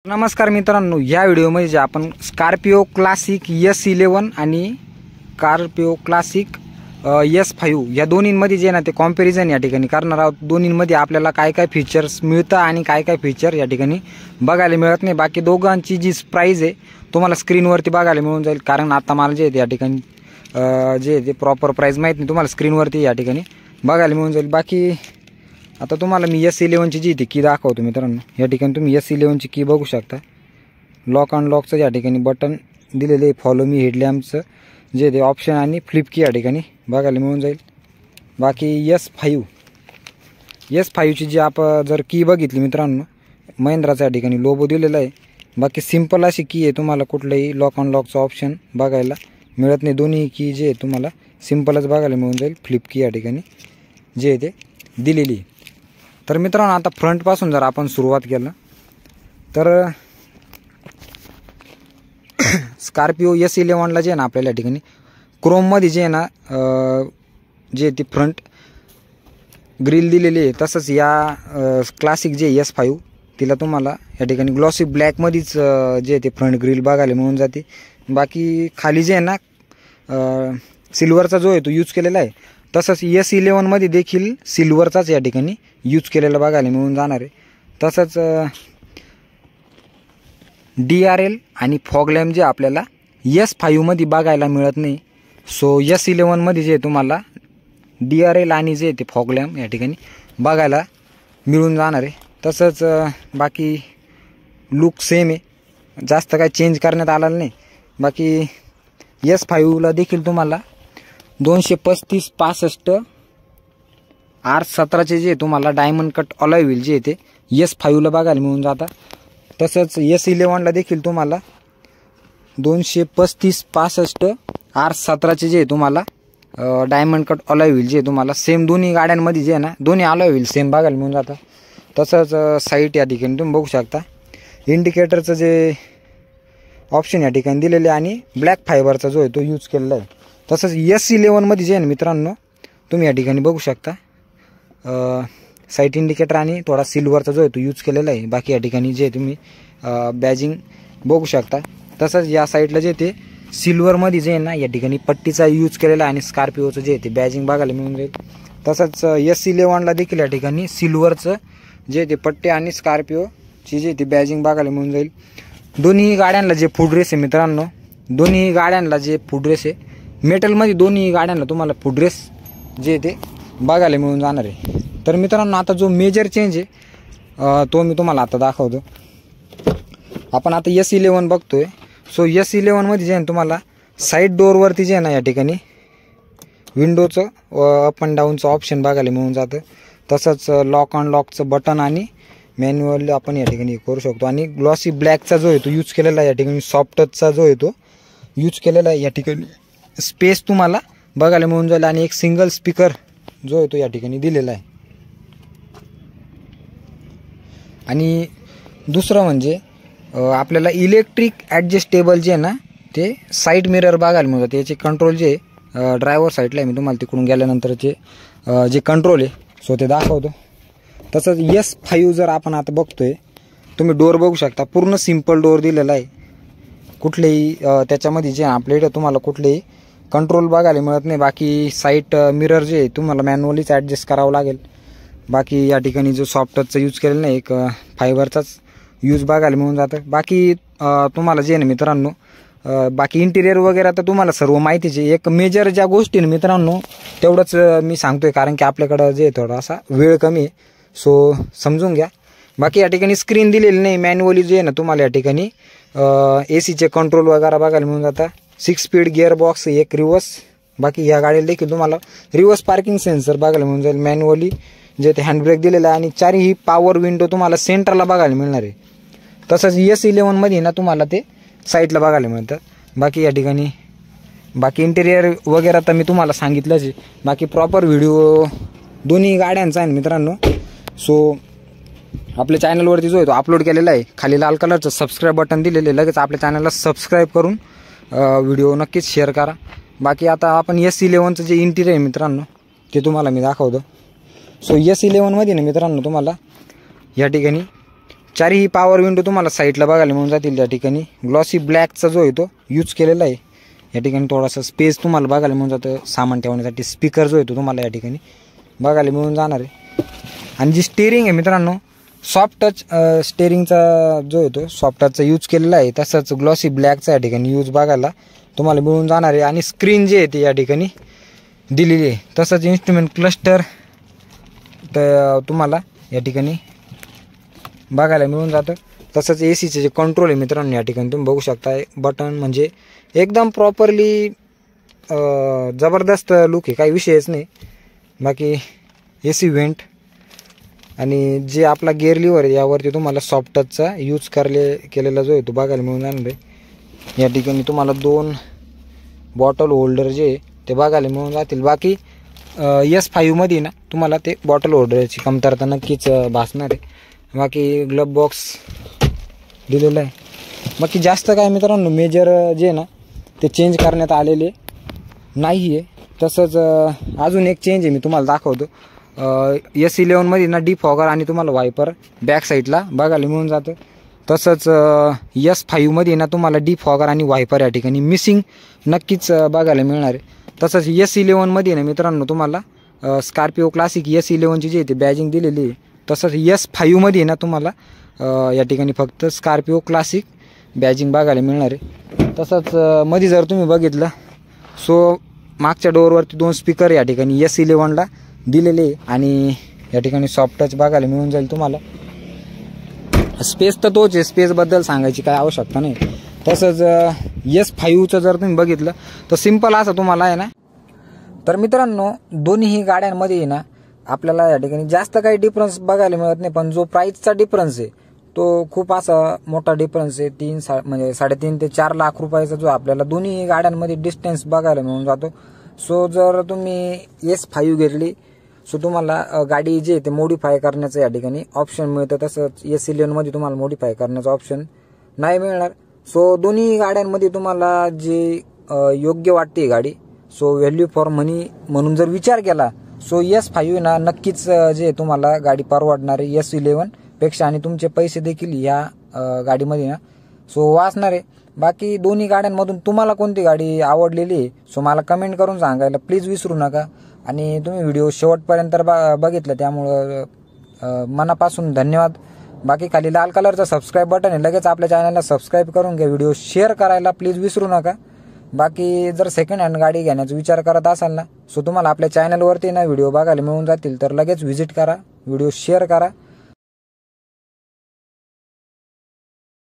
नमस्कार मित्रांनो, या व्हिडिओमध्ये जे आपण स्कॉर्पिओ क्लासिक S11 आणि स्कॉर्पिओ क्लासिक S5 या दोन्हींमध्ये जे ना ते कॉम्पॅरिझन या ठिकाणी करणार आहोत। दोन्हींमध्ये आपल्याला काय काय फीचर्स मिळतं आणि काय काय फीचर या ठिकाणी बघायला मिळत नाही। बाकी दोघांची जी प्राइस आहे तुम्हाला स्क्रीनवरती बघायला मिळून जाईल, कारण आता मला जे या ठिकाणी जे ते प्रॉपर प्राइस माहित नाही, तुम्हाला स्क्रीनवरती या ठिकाणी बघायला मिळून जाईल। बाकी आता तुम्हाला मी S11 ची जी की दाखवतो मित्रांनो। या ठिकाणी तुम्ही S11 ची की बघू शकता। लॉक अनलॉकचं या ठिकाणी बटन दिलेले आहे, फॉलो मी हेडलॅम्पचं जे ते ऑप्शन आणि फ्लिप की या ठिकाणी बघायला मिळून जाईल। बाकी S5 ची जी आपण जर की बघितली मित्रांनो, महिंद्राच्या या ठिकाणी लोगो दिलेला आहे। बाकी सिंपल अशी की आहे, तुम्हाला कुठलंही लॉक अनलॉकचं ऑप्शन बघायला मिळत नाही। दोन्ही की जे तुम्हाला सिंपलच बघायला मिळून जाईल, फ्लिप की या ठिकाणी जे ते दिलेली आहे। तर मित्रांनो, आता फ्रंट पासून जर आपण सुरुवात केलं तर स्कॉर्पिओ S11 ला जे ना आपल्याला या ठिकाणी क्रोम मध्ये जे ना जे ती फ्रंट ग्रिल दिलेली आहे, तसंच या क्लासिक जे S5 तिला तुम्हाला या ठिकाणी ग्लॉसी ब्लॅक मध्येच जे ते फ्रंट ग्रिल बघायला मिळून जाते। बाकी खाली जे ना सिल्वरचा जो आहे तो यूज केलेला आहे, तसंच S11 मध्ये देखील सिल्वरचाच या ठिकाणी यूज केलेला बघायला मिळून जाणार आहे। तसंच DRL आणि फॉग लॅम्प जे आपल्याला S5 मध्ये बघायला मिळत नाही, सो S11 मध्ये जे तुम्हाला DRL आणि जे ते फॉग लॅम्प या ठिकाणी बघायला मिळून जाणार आहे। तसंच बाकी लुक सेम आहे, जास्त काय चेंज करण्यात आलेलं नाही। बाकी S5 ला देखील तुम्हाला 235/65 R17 चे जे तुम्हाला डायमंड कट अलॉय व्हील जे ते S5 ला बघायला मिळून जातात। तसंच S11 ला देखील तुम्हाला 235/65 R17 चे जे तुम्हाला डायमंड कट अलॉय व्हील जे तुम्हाला सेम दोन्ही गाड्यांमध्ये जे ना दोन्ही अलॉय व्हील सेम बघायला मिळून जातात। तसंच साईट या ठिकाणी तुम्ही बघू शकता, इंडिकेटरचं जे ऑप्शन या ठिकाणी दिलेले आणि ब्लॅक फायबरचा जो आहे तो यूज केलेला आहे। तसंच S11 मध्ये जे आहे ना मित्रांनो, तुम्ही या ठिकाणी बघू शकता साईट इंडिकेटर आणि थोडा सिल्वरचा जो आहे तो यूज केलेला आहे। बाकी या ठिकाणी जे तुम्ही बॅजिंग बघू शकता। तसंच या साईडला जे ते सिल्वरमध्ये जे आहे ना या ठिकाणी पट्टीचा यूज केलेला आहे आणि स्कॉर्पिओचं जे ते बॅजिंग बघायला मिळून जाईल। तसंच S11 ला देखील या ठिकाणी सिल्वरचं जे ते पट्टे आणि स्कॉर्पिओची जे ते बॅजिंग बघायला मिळून जाईल। दोन्ही गाड्यांना जे फुट रेस आहे मित्रांनो, दोन्ही गाड्यांना जे फुट रेस आहे मेटलमध्ये, दोन्ही गाड्यांना तुम्हाला फुट रेस जे ते बघायला मिळून जाणार आहे। तर मित्रांनो, आता जो मेजर चेंज आहे तो मी तुम्हाला आता दाखवतो। आपण आता S11 बघतोय, सो S11 मध्ये जे आहे तुम्हाला साईड डोअरवरती जे आहे ना या ठिकाणी विंडोचं अप अँड डाऊनचं ऑप्शन बघायला मिळून जातं। तसंच लॉक अनलॉकचं बटन आणि मॅन्युअल आपण या ठिकाणी करू शकतो। आणि ग्लॉसी ब्लॅकचा जो आहे तो यूज केलेला आहे, या ठिकाणी सॉफ्ट टचचा जो आहे तो यूज केलेला आहे। या ठिकाणी स्पेस तुम्हाला बघायला मिळून जाईल आणि एक सिंगल स्पीकर जो आहे तो या ठिकाणी दिलेला आहे। आणि दुसरं म्हणजे आपल्याला इलेक्ट्रिक ॲडजस्टेबल जे आहे ना ते साईड मिरर बघायला मिळतात। याचे कंट्रोल जे ड्रायव्हर साईडला आहे, मी तुम्हाला तिकडून गेल्यानंतरचे जे कंट्रोल आहे सो ते दाखवतो। तसंच S5 जर आपण आता बघतोय, तुम्ही डोअर बघू शकता, पूर्ण सिंपल डोअर दिलेला आहे। कुठलेही त्याच्यामध्ये जे आपल्याकडे तुम्हाला कुठलेही कंट्रोल बघायला मिळत नाही। बाकी साईड मिरर जे तुम्हाला मॅन्युअलीच ॲडजस्ट करावं लागेल। बाकी या ठिकाणी जो सॉफ्ट टचचा यूज केलेला नाही, एक फायबरचाच यूज बघायला मिळून जातं। बाकी तुम्हाला जे ना मित्रांनो बाकी इंटिरियर वगैरे तर तुम्हाला सर्व माहितीच आहे। एक मेजर ज्या गोष्टी मित्रांनो तेवढंच मी सांगतोय, कारण की आपल्याकडं जे थोडासा वेळ कमी आहे, सो समजून घ्या। बाकी या ठिकाणी स्क्रीन दिलेली नाही, मॅन्युअली जे आहे ना तुम्हाला या ठिकाणी AC चे कंट्रोल वगैरे बघायला मिळून जातात। 6 स्पीड गिअर बॉक्स, एक रिवर्स। बाकी या गाडीला देखील तुम्हाला रिवर्स पार्किंग सेन्सर बघायला मिळून जाईल, मॅन्युअली जे ते हँडब्रेक दिलेला आहे आणि चारही पॉवर विंडो तुम्हाला सेंटरला बघायला मिळणार आहे। तसंच S11 मध्ये ना तुम्हाला ते साईडला बघायला मिळतं। बाकी या ठिकाणी बाकी इंटेरियर वगैरे तर मी तुम्हाला सांगितलंच आहे। बाकी प्रॉपर व्हिडिओ दोन्ही गाड्यांचा आहे मित्रांनो, सो आपल्या चॅनलवरती जो आहे तो अपलोड केलेला आहे। खाली लाल कलरचं सबस्क्राईब बटन दिलेलं आहे, लगेच आपल्या चॅनलला सबस्क्राईब करून व्हिडिओ नक्कीच शेअर करा। बाकी आता आपण S11चं जे इंटिरियर आहे मित्रांनो ते तुम्हाला मी दाखवतो। सो S11 मध्ये ना मित्रांनो तुम्हाला या ठिकाणी चारही पॉवर विंडो तुम्हाला साईडला बघायला मिळून जातील. या ठिकाणी ग्लॉसी ब्लॅकचा जो आहे तो यूज केलेला आहे. या ठिकाणी थोडासा स्पेस तुम्हाला बघायला मिळून जातं सामान ठेवण्यासाठी. स्पीकर जो आहे तो तुम्हाला या ठिकाणी बघायला मिळून जाणार आहे. आणि जी स्टेअरिंग आहे मित्रांनो, सॉफ्ट टच स्टेअरिंगचा जो आहे तो सॉफ्ट टचचा यूज केलेला आहे. तसंच ग्लॉसी ब्लॅकचा या ठिकाणी यूज बघायला तुम्हाला मिळून जाणार आहे. आणि स्क्रीन जे आहे ते या ठिकाणी दिलेली आहे. तसंच इन्स्ट्रुमेंट क्लस्टर तर तुम्हाला या ठिकाणी बघायला मिळून जातं. तसंच एसीचे जे कंट्रोल आहे मित्रांनो या ठिकाणी तुम्ही बघू शकता. बटन म्हणजे एकदम प्रॉपरली जबरदस्त लुक आहे, काही विषयच नाही. बाकी एसी व्हेंट आणि जे आपला गिअर लिव्हर आहे यावरती तुम्हाला सॉफ्ट टचचा यूज केलेला जो आहे तो बघायला मिळून जाणार आहे. या ठिकाणी तुम्हाला 2 बॉटल होल्डर जे ते बघायला मिळून जातील. बाकी S5 मध्ये ना तुम्हाला ते बॉटल होल्डरची कमतरता नक्कीच भासणार आहे. बाकी ग्लब बॉक्स दिलेलं आहे. बाकी जास्त काय मित्रांनो मेजर जे आहे ना ते चेंज करण्यात आलेले नाही आहे. तसंच अजून एक चेंज आहे मी तुम्हाला दाखवतो. S11 मध्ये ना डिफॉगर आणि तुम्हाला वायपर बॅक साईडला बघायला मिळून जातं. तसंच S5 मध्ये ना तुम्हाला डिफॉगर आणि वायपर या ठिकाणी मिसिंग नक्कीच बघायला मिळणार आहे. तसंच S11 मध्ये ना मित्रांनो तुम्हाला स्कॉर्पिओ क्लासिक S11ची जी आहे ती बॅजिंग दिलेली आहे. तसंच S5 मध्ये ना तुम्हाला या ठिकाणी फक्त स्कॉर्पिओ क्लासिक बॅजिंग बघायला मिळणार आहे. तसंच मध्ये जर तुम्ही बघितलं सो मागच्या डोअरवरती 2 स्पीकर या ठिकाणी S11ला दिलेले आहे. आणि या ठिकाणी सॉफ्ट टच बघायला मिळून जाईल तुम्हाला. स्पेस तर तोच आहे, स्पेसबद्दल सांगायची काय आवश्यकता नाही. तसंच S5चं जर तुम्ही बघितलं तर सिम्पल असं तुम्हाला आहे ना. तर मित्रांनो दोन्ही गाड्यांमध्ये ना आपल्याला या ठिकाणी जास्त काही डिफरन्स बघायला मिळत नाही, पण जो प्राईसचा डिफरन्स आहे तो खूप असा मोठा डिफरन्स आहे. 3.5 ते 4 लाख रुपयाचा जो आपल्याला दोन्ही गाड्यांमध्ये डिस्टन्स बघायला मिळून जातो. सो जर तुम्ही S5 घेतली सो तुम्हाला गाडी जी आहे ते मॉडिफाय करण्याचं या ठिकाणी ऑप्शन मिळतं. तसंच S11 मध्ये तुम्हाला मॉडिफाय करण्याचं ऑप्शन नाही मिळणार. सो दोन्ही गाड्यांमध्ये तुम्हाला जे योग्य वाटते गाडी, सो व्हॅल्यू फॉर मनी म्हणून जर विचार केला सो S5 ना नक्कीच जे तुम्हाला गाडी परवडणार आहे S11 पेक्षा. आणि तुमचे पैसे देखील या गाडीमध्ये ना सो वाचणार आहे. बाकी दोन्ही गाड्यांमधून तुम्हाला कोणती गाडी आवडलेली आहे सो मला कमेंट करून सांगायला प्लीज विसरू नका. आणि तुम्ही व्हिडिओ शेवटपर्यंत बघितलं त्यामुळं मनापासून धन्यवाद. बाकी खाली लाल कलरचं सबस्क्राईब बटन आहे, लगेच आपल्या चॅनलला सबस्क्राईब करून घ्या. व्हिडिओ शेअर करायला प्लीज विसरू नका. बाकी जर सेकंड हँड गाडी घेण्याचा विचार करत असाल ना सो तुम्हाला आपल्या चॅनलवरती ना व्हिडिओ बघायला मिळून जातील, तर लगेच व्हिजिट करा, व्हिडिओ शेअर करा.